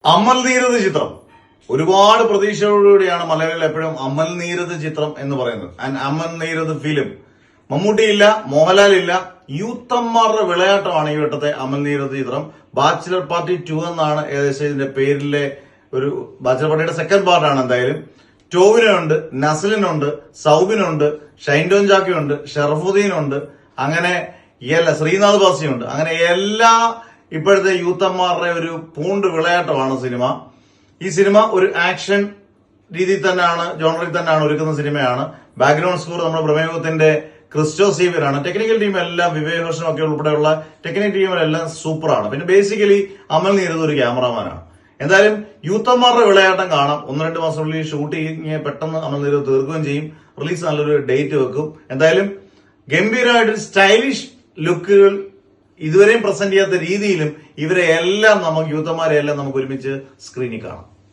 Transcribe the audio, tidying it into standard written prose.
അമൽ നീരദ് ചിത്രം ഒരുപാട് പ്രതീക്ഷയോടുകൂടിയാണ് മലയാളികൾ എപ്പോഴും അമൽ നീരദ് ചിത്രം എന്ന് പറയുന്നത്. ആൻഡ് അമൽ നീരദ് ഫിലിം മമ്മൂട്ടിയില്ല, മോഹൻലാലില്ല, യൂത്തന്മാരുടെ വിളയാട്ടമാണ് ഈ വട്ടത്തെ അമൽ നീരദ് ചിത്രം. ബാച്ചിലർ പാർട്ടി 2 എന്നാണ് ഏകദേശം ഇതിന്റെ പേരിലെ ഒരു ബാച്ചിലർ പാർട്ടിയുടെ സെക്കൻഡ് പാർട്ടാണ്. എന്തായാലും ടോവിനുണ്ട്, നസലിനുണ്ട്, സൗബിനുണ്ട്, ഷൈൻ ടോൺ ചാക്കയുണ്ട്, ഷറഫുദ്ദീനുണ്ട്, അങ്ങനെ ശ്രീനാഥ് ബാസിയുണ്ട്. അങ്ങനെ എല്ലാ ഇപ്പോഴത്തെ യൂത്തന്മാരുടെ ഒരു പൂണ്ട് വിളയാട്ടമാണ് സിനിമ. ഈ സിനിമ ഒരു ആക്ഷൻ രീതിയിൽ തന്നെയാണ്, ജോണറിൽ തന്നെയാണ് ഒരുക്കുന്ന സിനിമയാണ്. ബാക്ക്ഗ്രൗണ്ട് സ്കോർ നമ്മുടെ പ്രമേഹത്തിന്റെ ക്രിസ്റ്റോ സീവിയറാണ്. ടെക്നിക്കൽ ടീം എല്ലാം വിവേക് ഹർഷൻ ഒക്കെ ഉൾപ്പെടെയുള്ള ടെക്നിക്കൽ ടീമിലെല്ലാം സൂപ്പറാണ്. പിന്നെ ബേസിക്കലി അമൽ നീരദ് ഒരു ക്യാമറാമാനാണ്. എന്തായാലും യൂത്തന്മാരുടെ വിളയാട്ടം കാണാം. 1-2 മാസത്തിനുള്ളിൽ ഷൂട്ടിങ് പെട്ടെന്ന് അമൽ നീരദ് തീർക്കുകയും ചെയ്യും. റിലീസ് നല്ലൊരു ഡേറ്റ് വെക്കും. എന്തായാലും ഗംഭീരമായിട്ടൊരു സ്റ്റൈലിഷ് ലുക്കുകൾ ഇതുവരെയും പ്രസന്റ് ചെയ്യാത്ത രീതിയിലും ഇവരെ എല്ലാം നമുക്ക് യൂത്തന്മാരെ എല്ലാം നമുക്ക് ഒരുമിച്ച് സ്ക്രീനിൽ കാണാം.